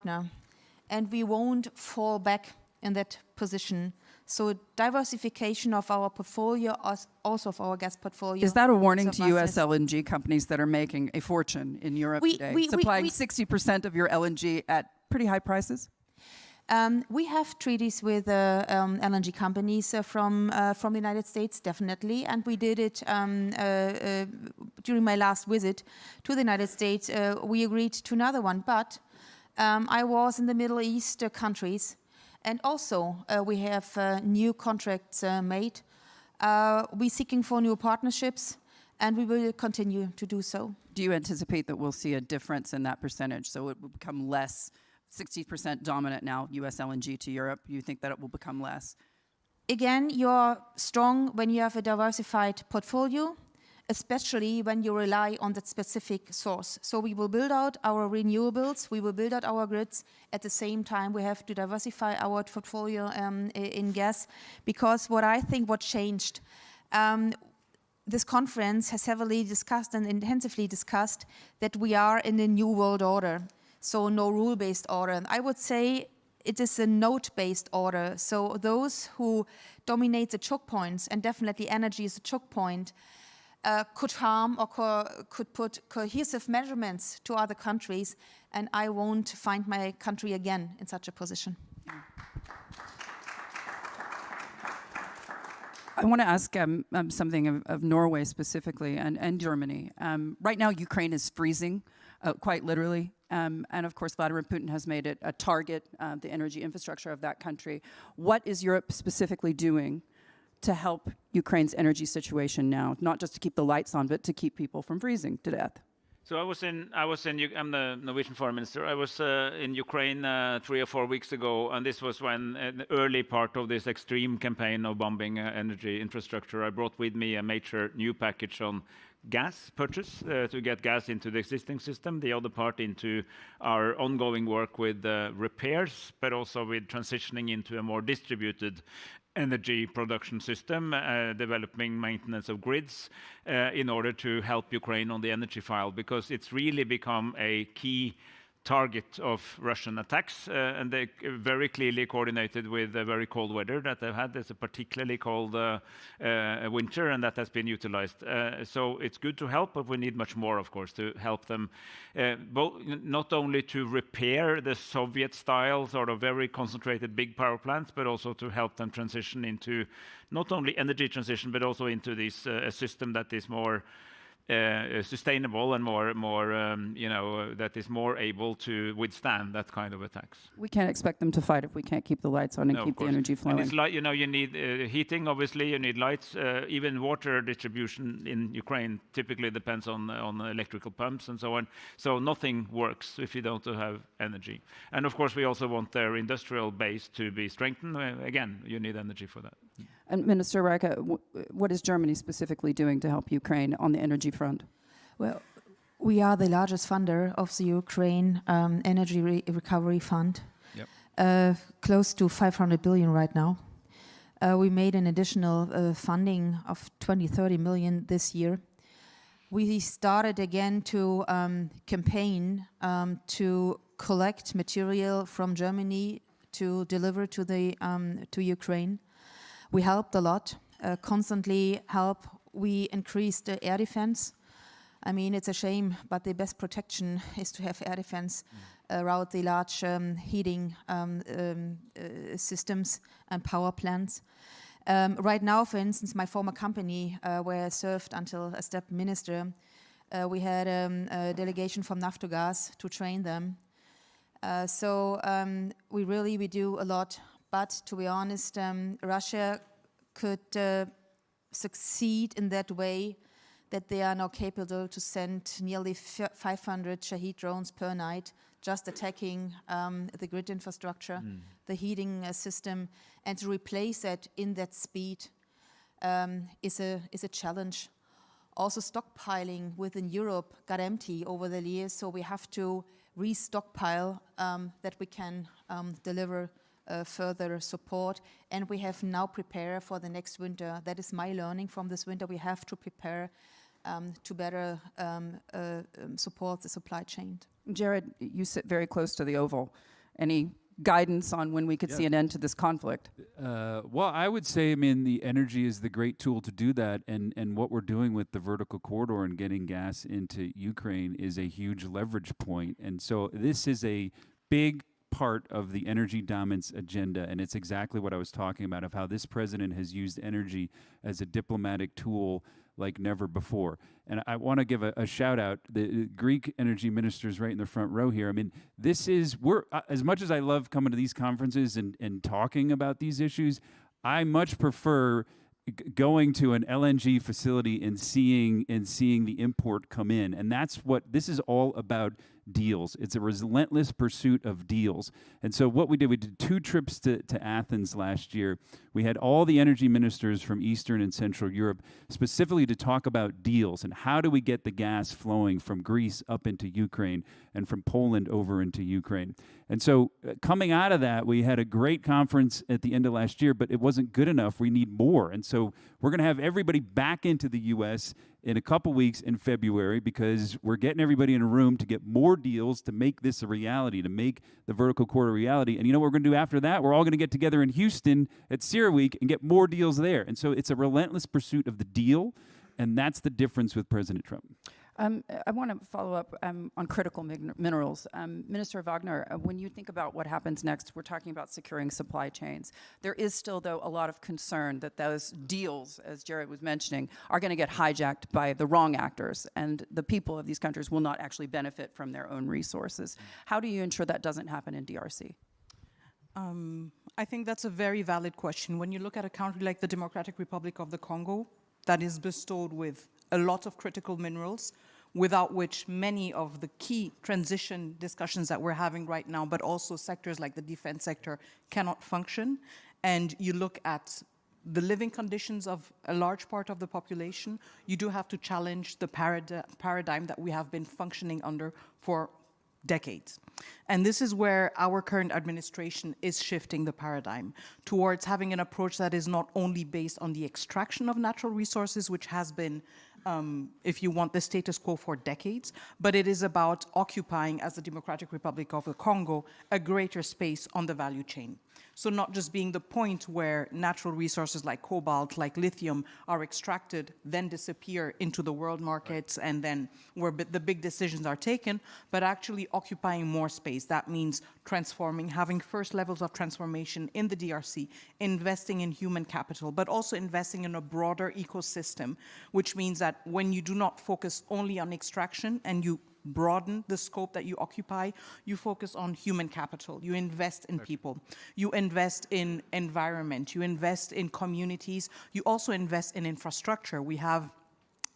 partner, and we won't fall back in that position. So diversification of our portfolio, also of our gas portfolio. Is that a warning to U.S. LNG companies that are making a fortune in Europe today, supplying 60% of your LNG at pretty high prices? We have treaties with LNG companies from the United States, definitely, and we did it during my last visit to the United States. We agreed to another one, but I was in the Middle East countries, and also we have new contracts made. We're seeking for new partnerships, and we will continue to do so. Do you anticipate that we'll see a difference in that percentage, so it will become less? 60% dominant now, U.S. LNG to Europe. You think that it will become less? Again, you're strong when you have a diversified portfolio, especially when you rely on that specific source. So we will build out our renewables, we will build out our grids. At the same time, we have to diversify our portfolio in gas, because what I think what changed, this conference has heavily discussed and intensively discussed that we are in a new world order. So no rule-based order. I would say it is a node-based order. So those who dominate the choke points, and definitely energy is a choke point, could harm or could put cohesive measurements to other countries, and I won't find my country again in such a position. I want to ask something of Norway specifically and Germany. Right now, Ukraine is freezing, quite literally. And of course, Vladimir Putin has made it a target, the energy infrastructure of that country. What is Europe specifically doing to help Ukraine's energy situation now? Not just to keep the lights on, but to keep people from freezing to death. So I'm the Norwegian foreign minister. I was in Ukraine 3 or 4 weeks ago, and this was when an early part of this extreme campaign of bombing energy infrastructure. I brought with me a major new package on gas purchase to get gas into the existing system, the other part into our ongoing work with repairs, but also with transitioning into a more distributed energy production system, developing maintenance of grids in order to help Ukraine on the energy file, because it's really become a key target of Russian attacks, and they very clearly coordinated with the very cold weather that they've had. There's a particularly cold winter, and that has been utilized. So it's good to help, but we need much more, of course, to help them, both not only to repair the Soviet-style sort of very concentrated big power plants, but also to help them transition into not only energy transition, but also into this a system that is more sustainable and more that is more able to withstand that kind of attacks. We can't expect them to fight if we can't keep the lights on and keep the energy flowing. And it's like, you need heating, obviously, you need lights. Even water distribution in Ukraine typically depends on electrical pumps and so on. So nothing works if you don't have energy. And of course, we also want their industrial base to be strengthened. Again, you need energy for that. And Minister Reiche, what is Germany specifically doing to help Ukraine on the energy front? Well, we are the largest funder of the Ukraine Energy Recovery Fund, close to 500 billion right now. We made an additional funding of 20-30 million this year. We started again to campaign to collect material from Germany to deliver to Ukraine. We helped a lot, constantly help. We increased air defense. I mean, it's a shame, but the best protection is to have air defense around the large heating systems and power plants. Right now, for instance, my former company, where I served until I stepped minister, we had a delegation from Naftogaz to train them. So we do a lot. But to be honest, Russia could succeed in that way that they are now capable to send nearly 500 Shahid drones per night, just attacking the grid infrastructure, the heating system, and to replace that in that speed is a challenge. Also, stockpiling within Europe got empty over the years, so we have to restockpile that we can deliver further support, and we have now prepared for the next winter. That is my learning from this winter. We have to prepare to better support the supply chain. Jarrod, you sit very close to the Oval. Any guidance on when we could see an end to this conflict? Well, I would say, I mean, the energy is the great tool to do that, and what we're doing with the vertical corridor and getting gas into Ukraine is a huge leverage point. And so this is a big part of the energy dominance agenda, and it's exactly what I was talking about, of how this president has used energy as a diplomatic tool like never before. And I want to give a shout out. The Greek energy minister is right in the front row here. I mean, we're as much as I love coming to these conferences and talking about these issues, I much prefer going to an LNG facility and seeing the import come in. And that's what this is all about. Deals. It's a relentless pursuit of deals. And so what we did 2 trips to Athens last year. We had all the energy ministers from Eastern and Central Europe specifically to talk about deals and how do we get the gas flowing from Greece up into Ukraine and from Poland over into Ukraine. And so coming out of that, we had a great conference at the end of last year, but it wasn't good enough. We need more. And so we're going to have everybody back into the U.S. in a couple weeks in February, because we're getting everybody in a room to get more deals to make this a reality, to make the vertical corridor a reality. And you know what we're going to do after that? We're all going to get together in Houston at CERAWeek and get more deals there. And so it's a relentless pursuit of the deal, and that's the difference with President Trump. I want to follow up on critical minerals. Minister Wagner, when you think about what happens next, we're talking about securing supply chains. There is still, though, a lot of concern that those deals, as Jarrod was mentioning, are going to get hijacked by the wrong actors, and the people of these countries will not actually benefit from their own resources. How do you ensure that doesn't happen in DRC? I think that's a very valid question. When you look at a country like the Democratic Republic of the Congo, that is bestowed with a lot of critical minerals, without which many of the key transition discussions that we're having right now, but also sectors like the defense sector, cannot function. And you look at the living conditions of a large part of the population, you do have to challenge the paradigm that we have been functioning under for decades. And this is where our current administration is shifting the paradigm towards having an approach that is not only based on the extraction of natural resources, which has been, if you want, the status quo for decades, but it is about occupying, as the Democratic Republic of the Congo, a greater space on the value chain. So not just being the point where natural resources like cobalt, like lithium are extracted, then disappear into the world markets, and then where the big decisions are taken, but actually occupying more space. That means transforming, having first levels of transformation in the DRC, investing in human capital, but also investing in a broader ecosystem, which means that when you do not focus only on extraction and you broaden the scope that you occupy, you focus on human capital, you invest in people, you invest in environment, you invest in communities, you also invest in infrastructure. We have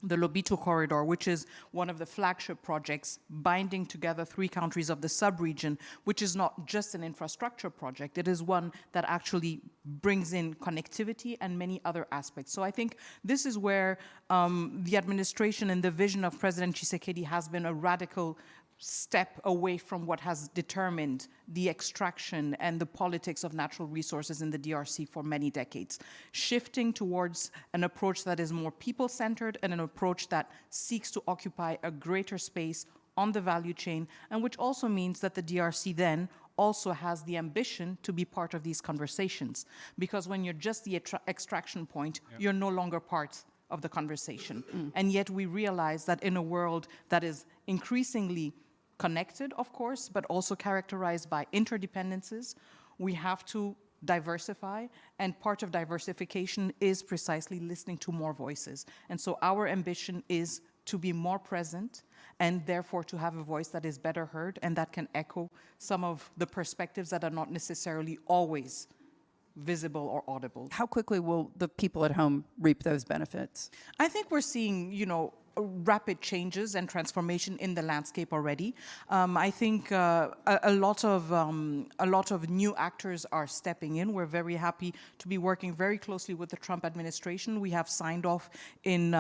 the Lobito Corridor, which is one of the flagship projects binding together 3 countries of the sub-region, which is not just an infrastructure project, it is one that actually brings in connectivity and many other aspects. So I think this is where the administration and the vision of President Tshisekedi has been a radical step away from what has determined the extraction and the politics of natural resources in the DRC for many decades, shifting towards an approach that is more people-centered and an approach that seeks to occupy a greater space on the value chain, and which also means that the DRC then also has the ambition to be part of these conversations. Because when you're just the extraction point, you're no longer part of the conversation. And yet we realize that in a world that is increasingly connected, of course, but also characterized by interdependencies, we have to diversify, and part of diversification is precisely listening to more voices. And so our ambition is to be more present, and therefore to have a voice that is better heard and that can echo some of the perspectives that are not necessarily always visible or audible. How quickly will the people at home reap those benefits? I think we're seeing, rapid changes and transformation in the landscape already. I think a lot of new actors are stepping in. We're very happy to be working very closely with the Trump administration. We have signed off in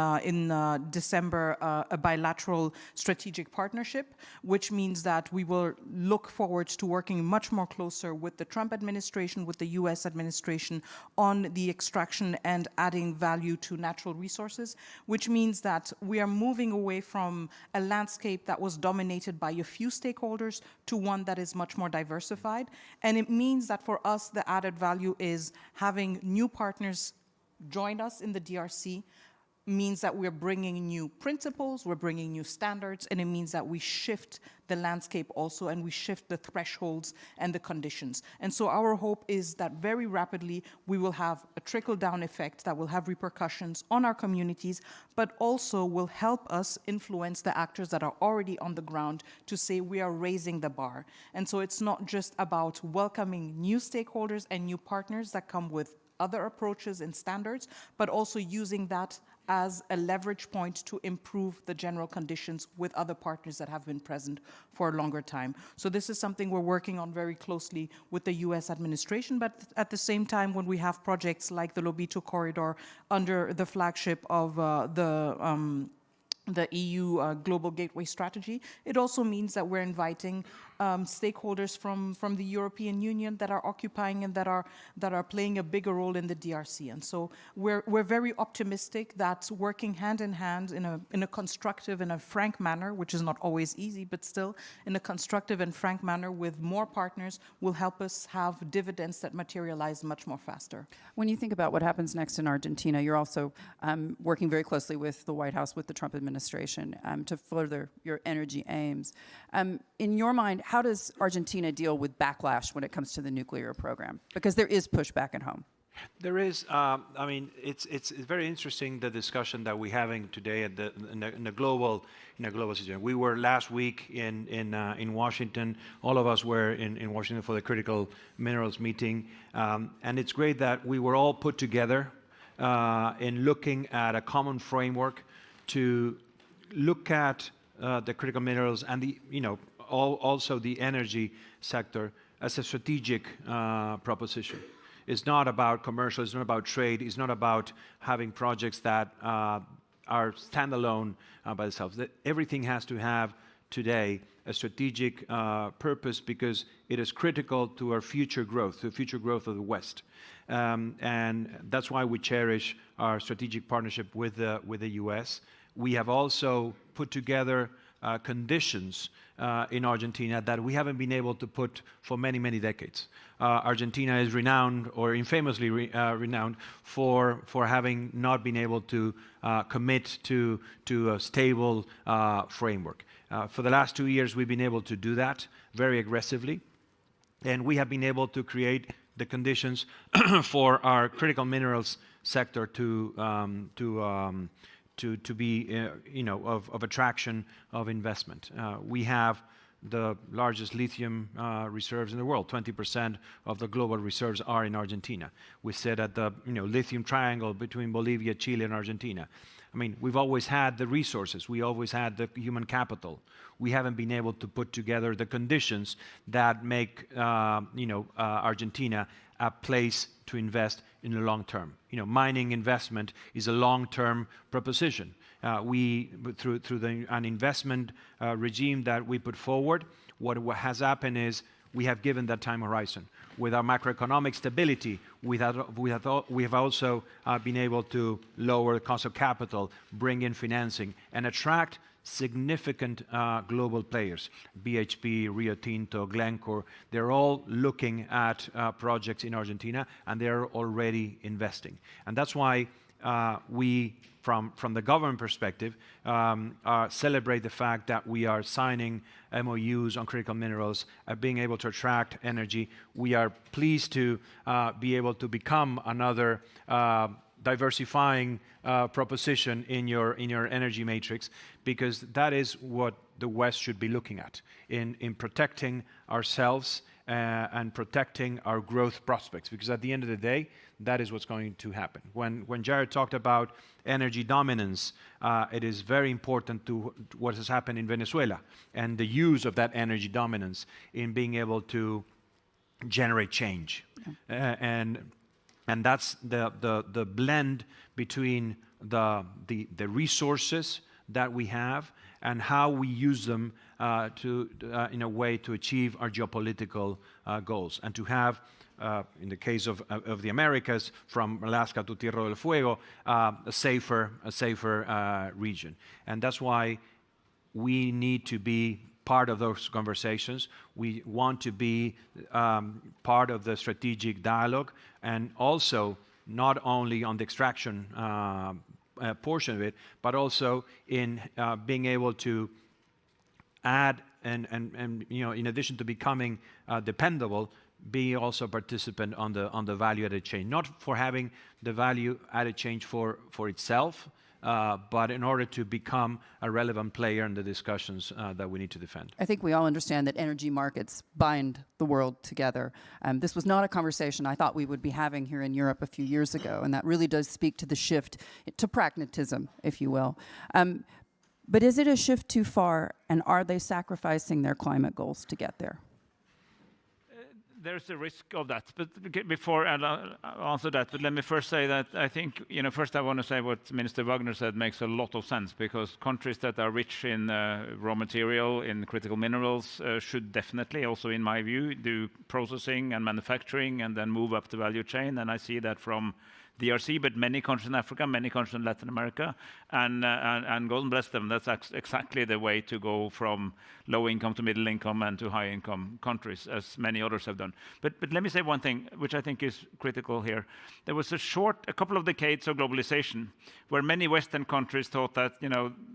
December a bilateral strategic partnership, which means that we will look forward to working much more closer with the Trump administration, with the US administration on the extraction and adding value to natural resources, which means that we are moving away from a landscape that was dominated by a few stakeholders to one that is much more diversified. And it means that for us, the added value is having new partners join us in the DRC, means that we're bringing new principles, we're bringing new standards, and it means that we shift the landscape also, and we shift the thresholds and the conditions. And so our hope is that very rapidly we will have a trickle-down effect that will have repercussions on our communities, but also will help us influence the actors that are already on the ground to say we are raising the bar. And so it's not just about welcoming new stakeholders and new partners that come with other approaches and standards, but also using that as a leverage point to improve the general conditions with other partners that have been present for a longer time. So this is something we're working on very closely with the US administration, but at the same time, when we have projects like the Lobito Corridor under the flagship of the EU Global Gateway Strategy, it also means that we're inviting stakeholders from the European Union that are occupying and that are playing a bigger role in the DRC. And so we're very optimistic that working hand in hand in a constructive and a frank manner, which is not always easy, but still in a constructive and frank manner with more partners will help us have dividends that materialize much more faster. When you think about what happens next in Argentina, you're also working very closely with the White House, with the Trump administration, to further your energy aims. In your mind, how does Argentina deal with backlash when it comes to the nuclear program? Because there is pushback at home. There is. I mean, it's very interesting, the discussion that we're having today in a global situation. We were last week in Washington. All of us were in Washington for the critical minerals meeting, and it's great that we were all put together in looking at a common framework to look at the critical minerals and also the energy sector as a strategic proposition. It's not about commercial, it's not about trade, it's not about having projects that are standalone by themselves. Everything has to have today a strategic purpose, because it is critical to our future growth, to the future growth of the West. And that's why we cherish our strategic partnership with the US. We have also put together conditions in Argentina that we haven't been able to put for many, many decades. Argentina is renowned, or infamously renowned, for having not been able to commit to a stable framework. For the last 2 years, we've been able to do that very aggressively, and we have been able to create the conditions for our critical minerals sector to be, of attraction of investment. We have the largest lithium reserves in the world. 20% of the global reserves are in Argentina. We sit at the lithium triangle between Bolivia, Chile, and Argentina. I mean, we've always had the resources. We always had the human capital. We haven't been able to put together the conditions that make Argentina a place to invest in the long term. Mining investment is a long-term proposition. Through an investment regime that we put forward, what has happened is we have given that time horizon. With our macroeconomic stability, we have also been able to lower the cost of capital, bring in financing, and attract significant global players. BHP, Rio Tinto, Glencore, they're all looking at projects in Argentina, and they're already investing. And that's why we, from the government perspective, celebrate the fact that we are signing MOUs on critical minerals, being able to attract energy. We are pleased to be able to become another diversifying proposition in your energy matrix, because that is what the West should be looking at in protecting ourselves and protecting our growth prospects, because at the end of the day, that is what's going to happen. When Jarrod talked about energy dominance, it is very important to what has happened in Venezuela and the use of that energy dominance in being able to generate change. Yeah. And that's the blend between the resources that we have and how we use them in a way to achieve our geopolitical goals, and to have, in the case of the Americas, from Alaska to Tierra del Fuego, a safer region. And that's why we need to be part of those conversations. We want to be part of the strategic dialogue, and also not only on the extraction portion of it, but also in being able to add and in addition to becoming dependable, be also a participant on the value-added chain. Not for having the value-added chain for itself, but in order to become a relevant player in the discussions that we need to defend. I think we all understand that energy markets bind the world together. This was not a conversation I thought we would be having here in Europe a few years ago, and that really does speak to the shift to pragmatism, if you will. But is it a shift too far, and are they sacrificing their climate goals to get there? There's a risk of that, but before I answer that, but let me first say that I think, first I want to say what Minister Wagner said makes a lot of sense, because countries that are rich in raw material, in critical minerals, should definitely, also in my view, do processing and manufacturing and then move up the value chain. And I see that from DRC, but many countries in Africa, many countries in Latin America, and God bless them, that's exactly the way to go from low income to middle income and to high income countries, as many others have done. But let me say one thing, which I think is critical here. There was a couple of decades of globalization, where many Western countries thought that,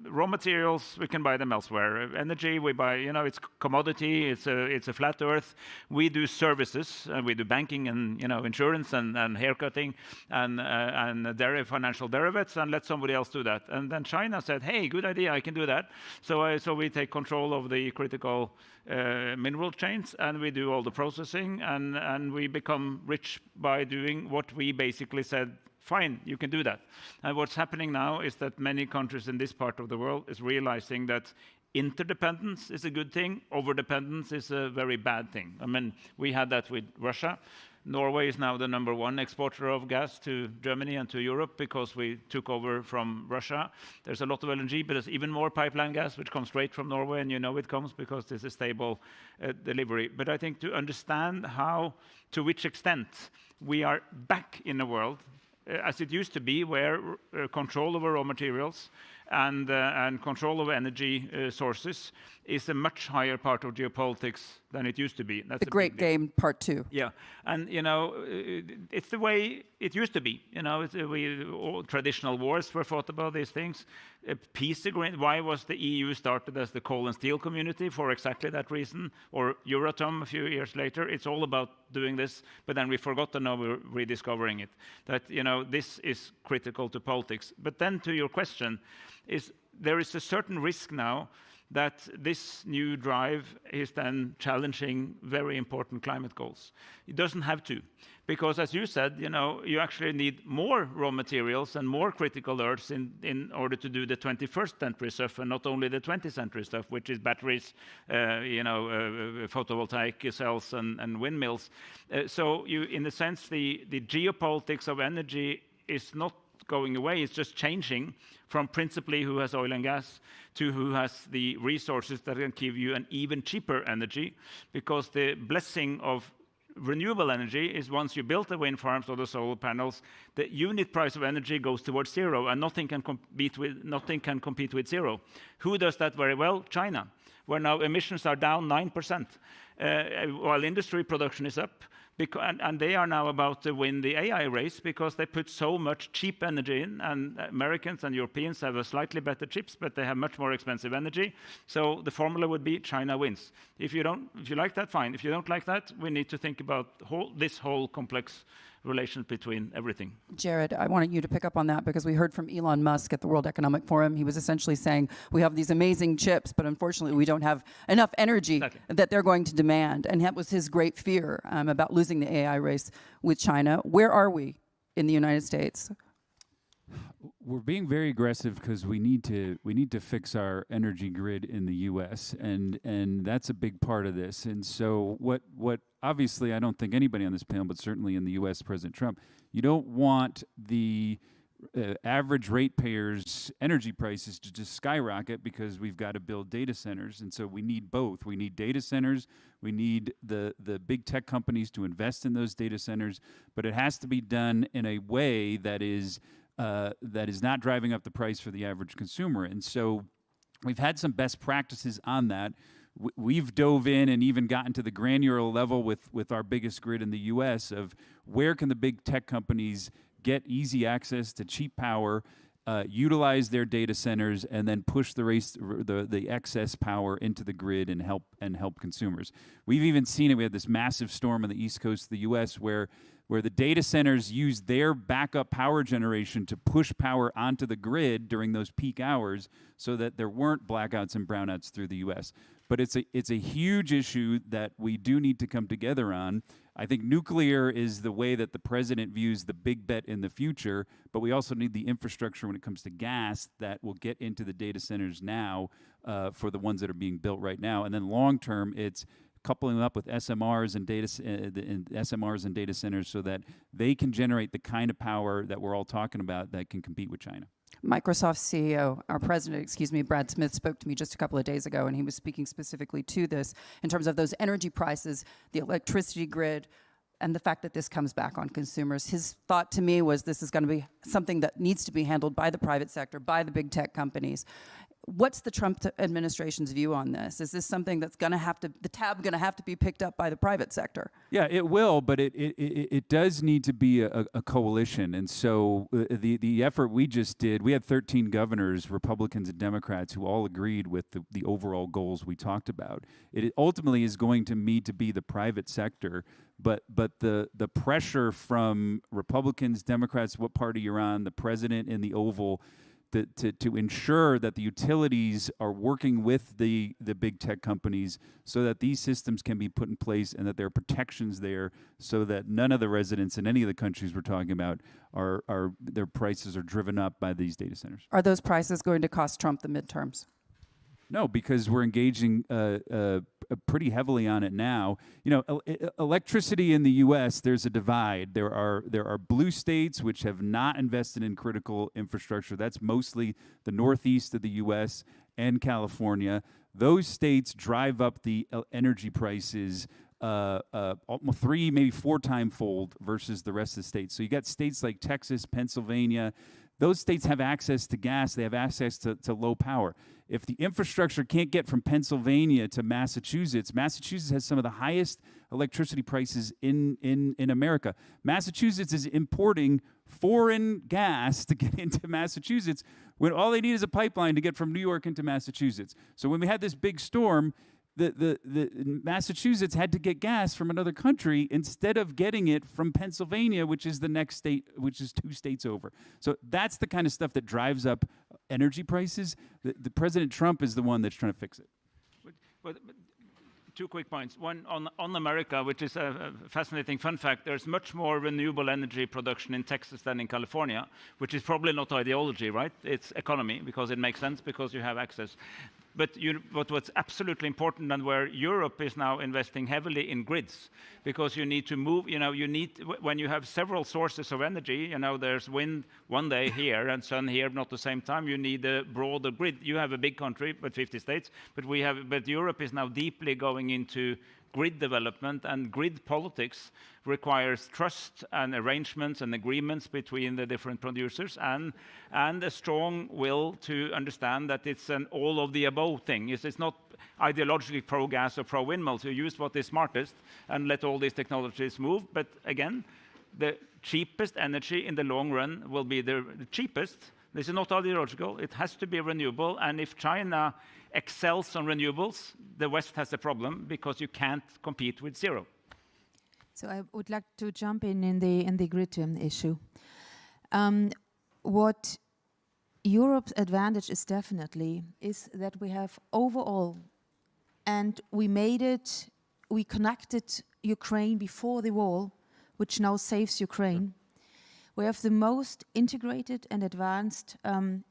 raw materials, we can buy them elsewhere. Energy, we buy, it's commodity, it's a flat earth. We do services, we do banking and, insurance and haircutting and financial derivatives, and let somebody else do that. And then China said, hey, good idea, I can do that. So we take control of the critical mineral chains, and we do all the processing, and we become rich by doing what we basically said, fine, you can do that. And what's happening now is that many countries in this part of the world is realizing that interdependence is a good thing, overdependence is a very bad thing. I mean, we had that with Russia. Norway is now the #1 exporter of gas to Germany and to Europe because we took over from Russia. There's a lot of LNG, but there's even more pipeline gas which comes straight from Norway, and it comes because there's a stable delivery. But I think to understand to which extent we are back in a world as it used to be, where control over raw materials and control of energy sources is a much higher part of geopolitics than it used to be. That's the Great Game Part 2. Yeah, and it's the way it used to be. All traditional wars were fought about these things. Peace agreement. Why was the EU started as the coal and steel community? For exactly that reason. Or Euratom a few years later. It's all about doing this, but then we forgot, and now we're rediscovering it. That this is critical to politics. But then to your question, there is a certain risk now that this new drive is then challenging very important climate goals. It doesn't have to, because as you said, you actually need more raw materials and more critical earths in order to do the 21st century stuff, and not only the 20th century stuff, which is batteries, photovoltaic cells and windmills. So in a sense, the geopolitics of energy is not going away, it's just changing from principally who has oil and gas to who has the resources that can give you an even cheaper energy, because the blessing of renewable energy is once you build the wind farms or the solar panels, the unit price of energy goes towards zero, and nothing can compete with zero. Who does that very well? China, where now emissions are down 9%, while industry production is up. And they are now about to win the AI race because they put so much cheap energy in, and Americans and Europeans have a slightly better chips, but they have much more expensive energy. So the formula would be China wins. If you like that, fine. If you don't like that, we need to think about this whole complex relations between everything. Jarrod, I wanted you to pick up on that because we heard from Elon Musk at the World Economic Forum. He was essentially saying, we have these amazing chips, but unfortunately we don't have enough energy that they're going to demand. And that was his great fear about losing the AI race with China. Where are we in the United States? We're being very aggressive because we need to fix our energy grid in the U.S. and that's a big part of this. And so what obviously I don't think anybody on this panel, but certainly in the U.S. President Trump, you don't want the average ratepayers' energy prices to just skyrocket because we've got to build data centers. And so we need both. We need data centers. We need the big tech companies to invest in those data centers. But it has to be done in a way that is not driving up the price for the average consumer. And so we've had some best practices on that. We've dove in and even gotten to the granular level with our biggest grid in the U.S. of where can the big tech companies get easy access to cheap power, utilize their data centers, and then push the excess power into the grid and help consumers. We've even seen it. We had this massive storm on the east coast of the U.S. where the data centers used their backup power generation to push power onto the grid during those peak hours so that there weren't blackouts and brownouts through the U.S. But it's a huge issue that we do need to come together on. I think nuclear is the way that the president views the big bet in the future, but we also need the infrastructure when it comes to gas that will get into the data centers now for the ones that are being built right now. And then long term, it's coupling up with SMRs and data centers so that they can generate the kind of power that we're all talking about that can compete with China. Microsoft CEO, our president, Brad Smith, spoke to me just a couple of days ago, and he was speaking specifically to this in terms of those energy prices, the electricity grid, and the fact that this comes back on consumers. His thought to me was this is going to be something that needs to be handled by the private sector, by the big tech companies. What's the Trump administration's view on this? Is this something that's going to have to, the tab going to have to be picked up by the private sector? Yeah, it will, but it does need to be a coalition. And so the effort we just did, we had 13 governors, Republicans and Democrats, who all agreed with the overall goals we talked about. It ultimately is going to need to be the private sector, but the pressure from Republicans, Democrats, what party you're on, the president in the Oval, to ensure that the utilities are working with the big tech companies so that these systems can be put in place and that there are protections there so that none of the residents in any of the countries we're talking about their prices are driven up by these data centers. Are those prices going to cost Trump the midterms? No, because we're engaging pretty heavily on it now. You know, electricity in the U.S., there's a divide. There are blue states which have not invested in critical infrastructure. That's mostly the northeast of the U.S. and California. Those states drive up the energy prices almost 3, maybe 4 times fold versus the rest of the states. So you got states like Texas, Pennsylvania. Those states have access to gas. They have access to low power. If the infrastructure can't get from Pennsylvania to Massachusetts, Massachusetts has some of the highest electricity prices in America. Massachusetts is importing foreign gas to get into Massachusetts when all they need is a pipeline to get from New York into Massachusetts. So when we had this big storm, the Massachusetts had to get gas from another country instead of getting it from Pennsylvania, which is the next state, which is 2 states over. So that's the kind of stuff that drives up energy prices. The President Trump is the one that's trying to fix it. But 2 quick points. One on America, which is a fascinating fun fact. There's much more renewable energy production in Texas than in California, which is probably not ideology, right? It's economy, because it makes sense, because you have access. But what's absolutely important, and where Europe is now investing heavily in grids, because you need to move, when you have several sources of energy, there's wind one day here and sun here, not the same time, you need a broader grid. You have a big country, but 50 states, but Europe is now deeply going into grid development, and grid politics requires trust and arrangements and agreements between the different producers and a strong will to understand that it's an all of the above thing. It's not ideologically pro-gas or pro-windmills. You use what is smartest and let all these technologies move. But again, the cheapest energy in the long run will be the cheapest. This is not ideological. It has to be renewable. And if China excels on renewables, the West has a problem because you can't compete with zero. So I would like to jump in the grid issue. What Europe's advantage is definitely is that we have overall, and we connected Ukraine before the war, which now saves Ukraine. We have the most integrated and advanced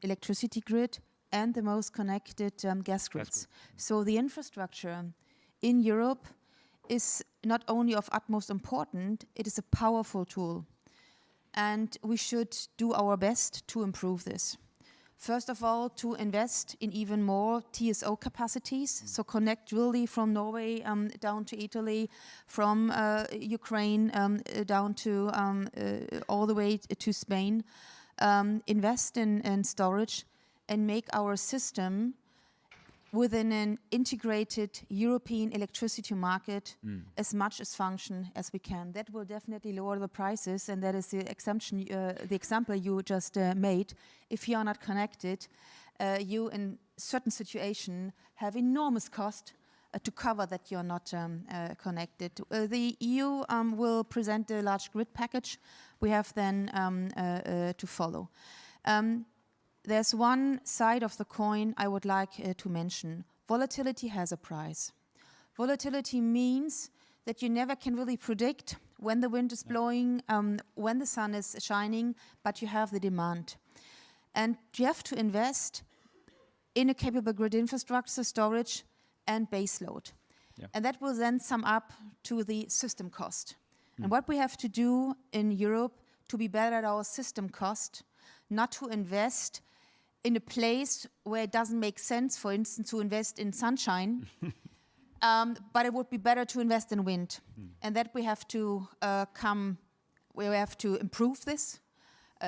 electricity grid and the most connected gas grids. So the infrastructure in Europe is not only of utmost importance, it is a powerful tool. and we should do our best to improve this. First of all, to invest in even more TSO capacities, so connect really from Norway down to Italy, from Ukraine down to all the way to Spain. Invest in storage and make our system within an integrated European electricity market as much as function as we can. That will definitely lower the prices, and that is the example you just made. If you are not connected, you in certain situation have enormous cost to cover that you're not connected. The EU will present a large grid package. We have then to follow. There's one side of the coin I would like to mention. Volatility has a price. Volatility means that you never can really predict when the wind is blowing, when the sun is shining, but you have the demand. And you have to invest in a capable grid infrastructure, storage, and baseload. Yeah. And that will then sum up to the system cost. And what we have to do in Europe to be better at our system cost, not to invest in a place where it doesn't make sense, for instance, to invest in sunshine, but it would be better to invest in wind. And that we have to we have to improve this.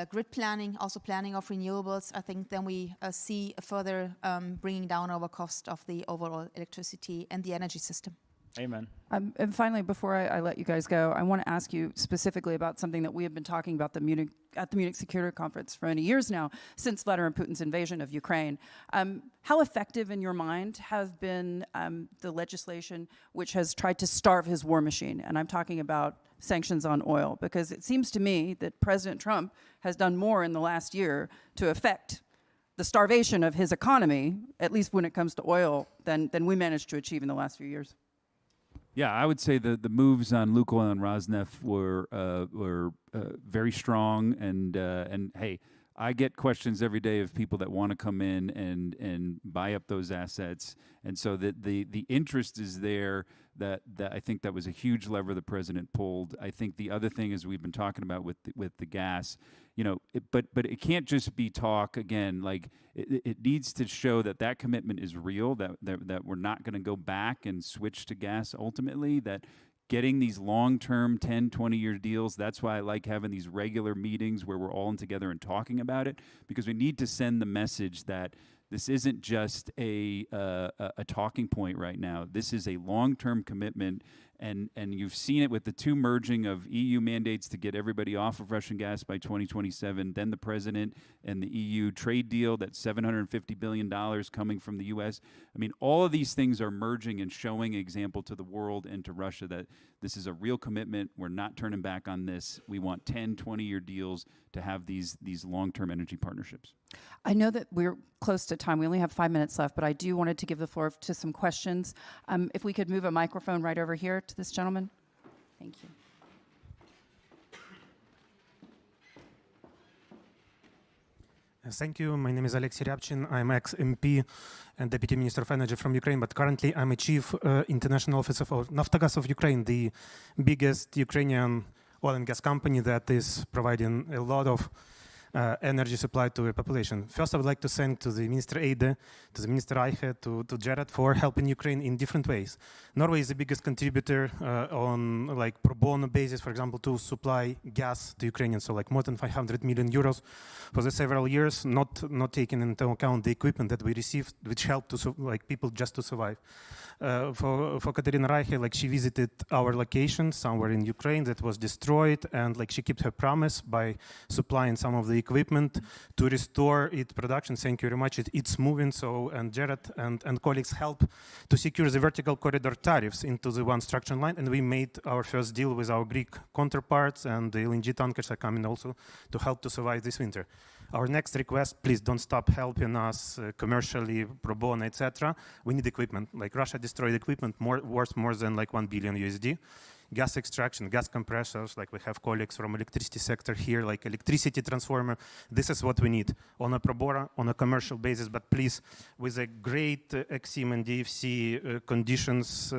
Grid planning, also planning of renewables, I think then we see a further bringing down our cost of the overall electricity and the energy system. Amen. And finally, before I let you guys go, I want to ask you specifically about something that we have been talking about at the Munich Security Conference for many years now, since Vladimir Putin's invasion of Ukraine. How effective in your mind has been the legislation which has tried to starve his war machine? And I'm talking about sanctions on oil, because it seems to me that President Trump has done more in the last year to affect the starvation of his economy, at least when it comes to oil, than we managed to achieve in the last few years. Yeah, I would say the moves on Lukoil and Rosneft were very strong, and hey, I get questions every day of people that want to come in and buy up those assets, and so the interest is there. That I think that was a huge lever the president pulled. I think the other thing is we've been talking about with the gas, but it can't just be talk again. Like it needs to show that commitment is real. That we're not going to go back and switch to gas ultimately. That getting these long-term 10, 20-year deals, that's why I like having these regular meetings where we're all in together and talking about it, because we need to send the message that this isn't just a talking point right now. This is a long-term commitment, and you've seen it with the two merging of EU mandates to get everybody off of Russian gas by 2027, then the president and the EU trade deal, that's $750 billion coming from the U.S. I mean, all of these things are merging and showing an example to the world and to Russia that this is a real commitment. We're not turning back on this. We want 10, 20-year deals to have these long-term energy partnerships. I know that we're close to time. We only have 5 minutes left, but I do wanted to give the floor to some questions. If we could move a microphone right over here to this gentleman. Thank you. Thank you. My name is Alexei Ryabchin. I'm ex-MP and Deputy Minister of Energy from Ukraine, but currently I'm a Chief International Officer for Naftogaz of Ukraine, the biggest Ukrainian oil and gas company that is providing a lot of energy supply to the population. First, I would like to thank to the Minister Eide, to the Minister Reiche, to Jarrod for helping Ukraine in different ways. Norway is the biggest contributor on like pro bono basis, for example, to supply gas to Ukrainians, so like more than 500 million euros for the several years, not taking into account the equipment that we received, which helped to like people just to survive. For Katherina Reiche, like she visited our location somewhere in Ukraine that was destroyed, and like she kept her promise by supplying some of the equipment to restore its production. Thank you very much. It's moving. So, and Jarrod and colleagues help to secure the vertical corridor tariffs into the one structure line, and we made our first deal with our Greek counterparts, and the LNG tankers are coming also to help to survive this winter. Our next request, please don't stop helping us commercially, pro bono, etc. We need equipment. Like Russia destroyed equipment worth more than like $1 billion USD. gas extraction, gas compressors, like we have colleagues from electricity sector here, like electricity transformer. This is what we need on a pro bono, on a commercial basis, but please, with a great XIM and DFC conditions,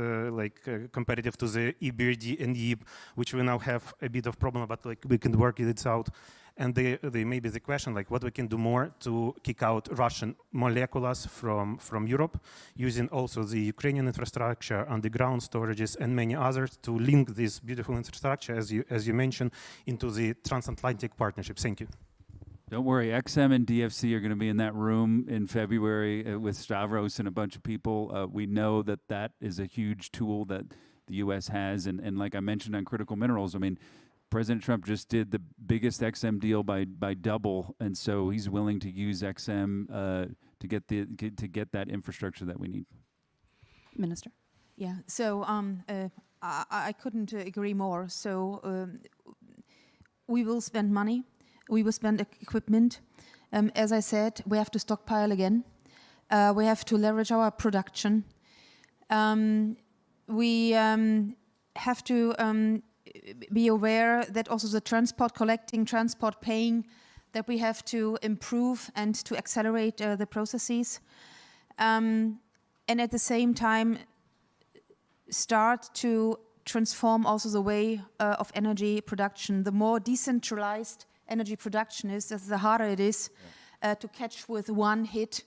comparative to the EBRD and EIB, which we now have a bit of problem, but like we can work it out. And maybe the question, like what we can do more to kick out Russian molecules from Europe, using also the Ukrainian infrastructure, underground storages, and many others to link this beautiful infrastructure, as you mentioned, into the transatlantic partnership. Thank you. Don't worry, XM and DFC are going to be in that room in February with Stavros and a bunch of people. We know that that is a huge tool that the U.S. has, and like I mentioned on critical minerals, I mean, President Trump just did the biggest XM deal by double, and so he's willing to use XM to get that infrastructure that we need. Minister? Yeah, so I couldn't agree more. So we will spend money, we will spend equipment. As I said, we have to stockpile again. We have to leverage our production. We have to be aware that also the transport collecting, transport paying, that we have to improve and to accelerate the processes. And at the same time, start to transform also the way of energy production. The more decentralized energy production is, the harder it is to catch with one hit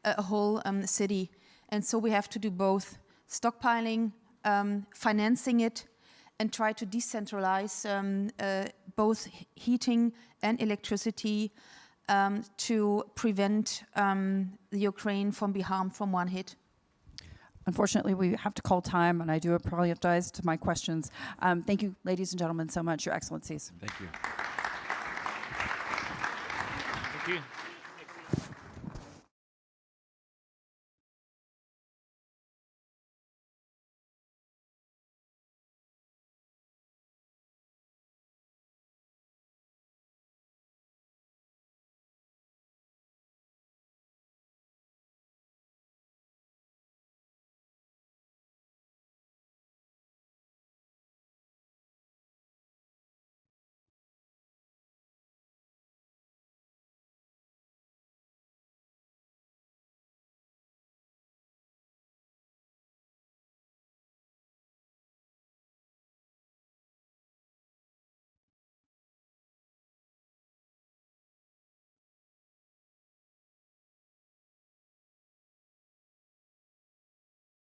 a whole city. And so we have to do both, stockpiling, financing it, and try to decentralize both heating and electricity to prevent the Ukraine from being harmed from one hit. Unfortunately, we have to call time, and I do apologize to my questions. Thank you, ladies and gentlemen, so much, Your Excellencies. Thank you. Thank you.